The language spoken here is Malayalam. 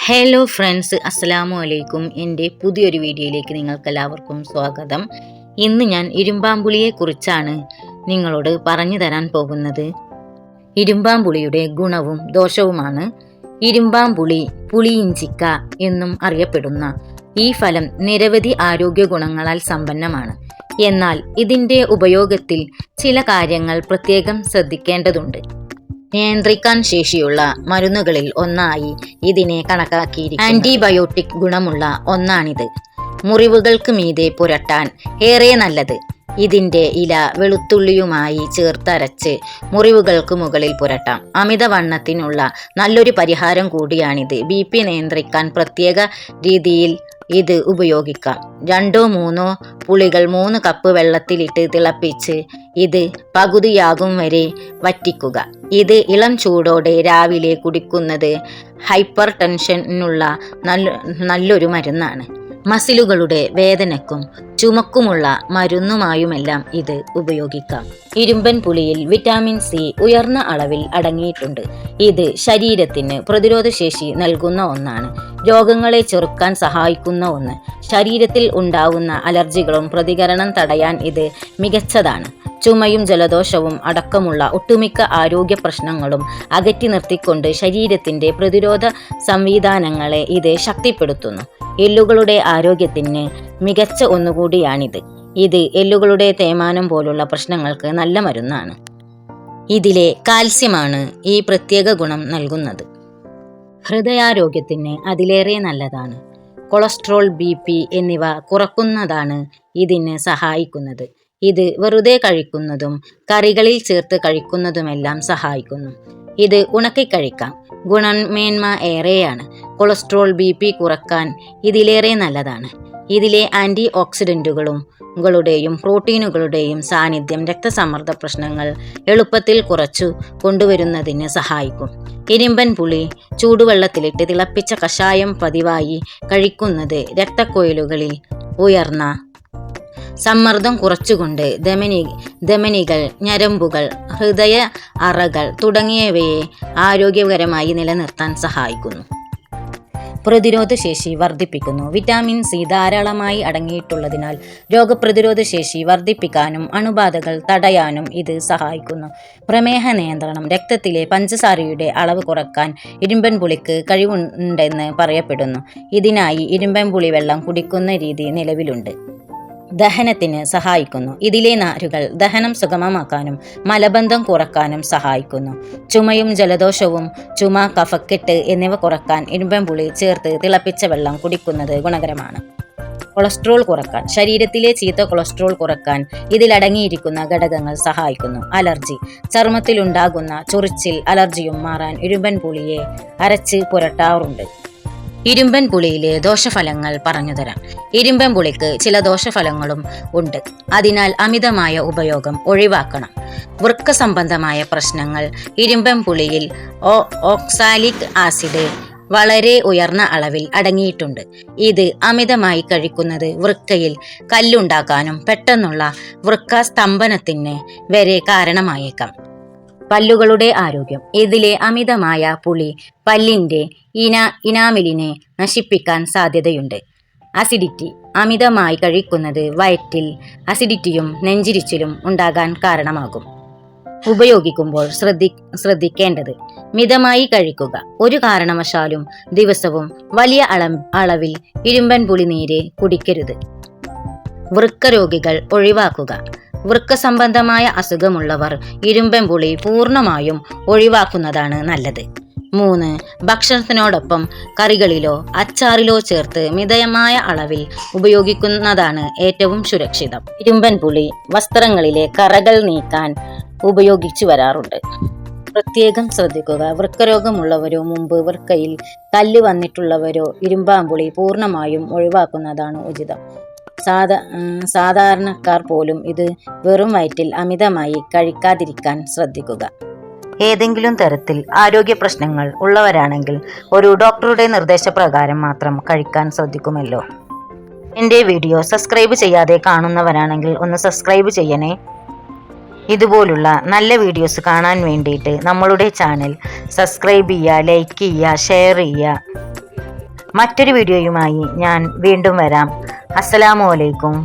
ഹലോ ഫ്രണ്ട്സ്, അസ്സലാമു അലൈക്കും. എൻ്റെ പുതിയൊരു വീഡിയോയിലേക്ക് നിങ്ങൾക്കെല്ലാവർക്കും സ്വാഗതം. ഇന്ന് ഞാൻ ഇരുമ്പാമ്പുളിയെക്കുറിച്ചാണ് നിങ്ങളോട് പറഞ്ഞു തരാൻ പോകുന്നത്. ഇരുമ്പാമ്പുളിയുടെ ഗുണവും ദോഷവുമാണ്. ഇരുമ്പാമ്പുളി പുളിയിഞ്ചിക്ക എന്നും അറിയപ്പെടുന്ന ഈ ഫലം നിരവധി ആരോഗ്യ ഗുണങ്ങളാൽ സമ്പന്നമാണ്. എന്നാൽ ഇതിൻ്റെ ഉപയോഗത്തിൽ ചില കാര്യങ്ങൾ പ്രത്യേകം ശ്രദ്ധിക്കേണ്ടതുണ്ട്. നിയന്ത്രിക്കാൻ ശേഷിയുള്ള മരുന്നുകളിൽ ഒന്നായി ഇതിനെ കണക്കാക്കിയിരിക്കുന്നു. ആന്റിബയോട്ടിക് ഗുണമുള്ള ഒന്നാണിത്. മുറിവുകൾക്ക് മീതെ പുരട്ടാൻ ഏറെ നല്ലത്. ഇതിൻ്റെ ഇല വെളുത്തുള്ളിയുമായി ചേർത്തരച്ച് മുറിവുകൾക്ക് മുകളിൽ പുരട്ടാം. അമിതവണ്ണത്തിനുള്ള നല്ലൊരു പരിഹാരം കൂടിയാണിത്. BP നിയന്ത്രിക്കാൻ പ്രത്യേക രീതിയിൽ ഇത് ഉപയോഗിക്കാം. 2-3 പുളികൾ 3 കപ്പ് വെള്ളത്തിലിട്ട് തിളപ്പിച്ച് ഇത് പകുതിയാകും വരെ വറ്റിക്കുക. ഇത് ഇളം ചൂടോടെ രാവിലെ കുടിക്കുന്നത് ഹൈപ്പർ ടെൻഷനുള്ള നല്ലൊരു മരുന്നാണ്. മസിലുകളുടെ വേദനയ്ക്കും ചുമക്കുമുള്ള മരുന്നുമായുമെല്ലാം ഇത് ഉപയോഗിക്കാം. ഇരുമ്പൻ പുളിയിൽ വിറ്റാമിൻ C ഉയർന്ന അളവിൽ അടങ്ങിയിട്ടുണ്ട്. ഇത് ശരീരത്തിന് പ്രതിരോധശേഷി നൽകുന്ന ഒന്നാണ്. രോഗങ്ങളെ ചെറുക്കാൻ സഹായിക്കുന്ന ഒന്ന്. ശരീരത്തിൽ ഉണ്ടാവുന്ന അലർജികളും പ്രതികരണം തടയാൻ ഇത് മികച്ചതാണ്. ചുമയും ജലദോഷവും അടക്കമുള്ള ഒട്ടുമിക്ക ആരോഗ്യ പ്രശ്നങ്ങളും അകറ്റി നിർത്തിക്കൊണ്ട് ശരീരത്തിൻ്റെ പ്രതിരോധ സംവിധാനങ്ങളെ ഇത് ശക്തിപ്പെടുത്തുന്നു. എല്ലുകളുടെ ആരോഗ്യത്തിന് മികച്ച ഒന്നുകൂടിയാണിത്. ഇത് എല്ലുകളുടെ തേയ്മാനം പോലുള്ള പ്രശ്നങ്ങൾക്ക് നല്ല മരുന്നാണ്. ഇതിലെ കാൽസ്യമാണ് ഈ പ്രത്യേക ഗുണം നൽകുന്നത്. ഹൃദയാരോഗ്യത്തിന് അതിലേറെ നല്ലതാണ്. കൊളസ്ട്രോൾ, BP എന്നിവ കുറക്കുന്നതാണ് ഇതിന് സഹായിക്കുന്നത്. ഇത് വെറുതെ കഴിക്കുന്നതും കറികളിൽ ചേർത്ത് കഴിക്കുന്നതുമെല്ലാം സഹായിക്കുന്നു. ഇത് ഉണക്കി കഴിക്കാം. ഗുണമേന്മ ഏറെയാണ്. കൊളസ്ട്രോൾ, BP കുറക്കാൻ ഇതിലേറെ നല്ലതാണ്. ഇതിലെ ആൻറ്റി ഓക്സിഡൻറ്റുകളുടെയും പ്രോട്ടീനുകളുടെയും സാന്നിധ്യം രക്തസമ്മർദ്ദ പ്രശ്നങ്ങൾ എളുപ്പത്തിൽ കുറച്ചു കൊണ്ടുവരുന്നതിന് സഹായിക്കും. ഇരുമ്പൻ പുളി ചൂടുവെള്ളത്തിലിട്ട് തിളപ്പിച്ച കഷായം പതിവായി കഴിക്കുന്നത് രക്തക്കൊഴലുകളിൽ ഉയർന്ന സമ്മർദ്ദം കുറച്ചുകൊണ്ട് ധമനികൾ, ഞരമ്പുകൾ, ഹൃദയ അറകൾ തുടങ്ങിയവയെ ആരോഗ്യകരമായി നിലനിർത്താൻ സഹായിക്കുന്നു. പ്രതിരോധ ശേഷി വർദ്ധിപ്പിക്കുന്നു. വിറ്റാമിൻ C ധാരാളമായി അടങ്ങിയിട്ടുള്ളതിനാൽ രോഗപ്രതിരോധ ശേഷി വർദ്ധിപ്പിക്കാനും അണുബാധകൾ തടയാനും ഇത് സഹായിക്കുന്നു. പ്രമേഹ നിയന്ത്രണം. രക്തത്തിലെ പഞ്ചസാരയുടെ അളവ് കുറക്കാൻ ഇരുമ്പൻ പുളിക്ക് കഴിവുണ്ടെന്ന് പറയപ്പെടുന്നു. ഇതിനായി ഇരുമ്പൻ പുളി വെള്ളം കുടിക്കുന്ന രീതി നിലവിലുണ്ട്. ദഹനത്തിന് സഹായിക്കുന്നു. ഇതിലെ നാരുകൾ ദഹനം സുഗമമാക്കാനും മലബന്ധം കുറക്കാനും സഹായിക്കുന്നു. ചുമയും ജലദോഷവും ചുമ, കഫക്കെട്ട് എന്നിവ കുറക്കാൻ ഇരുമ്പൻ പുളി ചേർത്ത് തിളപ്പിച്ച വെള്ളം കുടിക്കുന്നത് ഗുണകരമാണ്. കൊളസ്ട്രോൾ കുറക്കാൻ. ശരീരത്തിലെ ചീത്ത കൊളസ്ട്രോൾ കുറക്കാൻ ഇതിലടങ്ങിയിരിക്കുന്ന ഘടകങ്ങൾ സഹായിക്കുന്നു. അലർജി. ചർമ്മത്തിലുണ്ടാകുന്ന ചൊറിച്ചിൽ, അലർജിയും മാറാൻ ഇരുമ്പൻ പുളിയെ അരച്ച് പുരട്ടാറുണ്ട്. ഇരുമ്പൻ പുളിയിലെ ദോഷഫലങ്ങൾ പറഞ്ഞുതരാം. ഇരുമ്പൻ പുളിക്ക് ചില ദോഷഫലങ്ങളും ഉണ്ട്. അതിനാൽ അമിതമായ ഉപയോഗം ഒഴിവാക്കണം. വൃക്ക സംബന്ധമായ പ്രശ്നങ്ങൾ. ഇരുമ്പൻ പുളിയിൽ ഓക്സാലിക് ആസിഡ് വളരെ ഉയർന്ന അളവിൽ അടങ്ങിയിട്ടുണ്ട്. ഇത് അമിതമായി കഴിക്കുന്നത് വൃക്കയിൽ കല്ലുണ്ടാക്കാനും പെട്ടെന്നുള്ള വൃക്കസ്തംഭനത്തിന് വരെ കാരണമായേക്കാം. പല്ലുകളുടെ ആരോഗ്യം. ഇതിലെ അമിതമായ പുളി പല്ലിൻ്റെ ഇനാമിലിനെ നശിപ്പിക്കാൻ സാധ്യതയുണ്ട്. അസിഡിറ്റി. അമിതമായി കഴിക്കുന്നത് വയറ്റിൽ അസിഡിറ്റിയും നെഞ്ചിരിച്ചിലും ഉണ്ടാകാൻ കാരണമാകും. ഉപയോഗിക്കുമ്പോൾ ശ്രദ്ധിക്കേണ്ടത്. മിതമായി കഴിക്കുക. ഒരു കാരണവശാലും ദിവസവും വലിയ അളവിൽ ഇരുമ്പൻ പുളി നീര് കുടിക്കരുത്. വൃക്ക രോഗികൾ ഒഴിവാക്കുക. വൃക്ക സംബന്ധമായ അസുഖമുള്ളവർ ഇരുമ്പൻ പുളി പൂർണ്ണമായും ഒഴിവാക്കുന്നതാണ് നല്ലത്. 3. ഭക്ഷണത്തിനോടൊപ്പം കറികളിലോ അച്ചാറിലോ ചേർത്ത് മിതമായ അളവിൽ ഉപയോഗിക്കുന്നതാണ് ഏറ്റവും സുരക്ഷിതം. ഇരുമ്പൻ പുളി വസ്ത്രങ്ങളിലെ കറകൾ നീക്കാൻ ഉപയോഗിച്ചു വരാറുണ്ട്. പ്രത്യേകം ശ്രദ്ധിക്കുക. വൃക്കരോഗമുള്ളവരോ മുമ്പ് വൃക്കയിൽ കല്ല് വന്നിട്ടുള്ളവരോ ഇരുമ്പാമ്പുളി പൂർണ്ണമായും ഒഴിവാക്കുന്നതാണ് ഉചിതം. സാധാരണക്കാർ പോലും ഇത് വെറും വയറ്റിൽ അമിതമായി കഴിക്കാതിരിക്കാൻ ശ്രദ്ധിക്കുക. ഏതെങ്കിലും തരത്തിൽ ആരോഗ്യ പ്രശ്നങ്ങൾ ഉള്ളവരാണെങ്കിൽ ഒരു ഡോക്ടറുടെ നിർദ്ദേശപ്രകാരം മാത്രം കഴിക്കാൻ ശ്രദ്ധിക്കുമല്ലോ. എൻ്റെ വീഡിയോ സബ്സ്ക്രൈബ് ചെയ്യാതെ കാണുന്നവരാണെങ്കിൽ ഒന്ന് സബ്സ്ക്രൈബ് ചെയ്യണേ. ഇതുപോലുള്ള നല്ല വീഡിയോസ് കാണാൻ വേണ്ടിയിട്ട് നമ്മളുടെ ചാനൽ സബ്സ്ക്രൈബ് ചെയ്യുക, ലൈക്ക് ചെയ്യുക, ഷെയർ ചെയ്യുക. മറ്റൊരു വീഡിയോയുമായി ഞാൻ വീണ്ടും വരാം. അസ്സലാമു അലൈക്കും.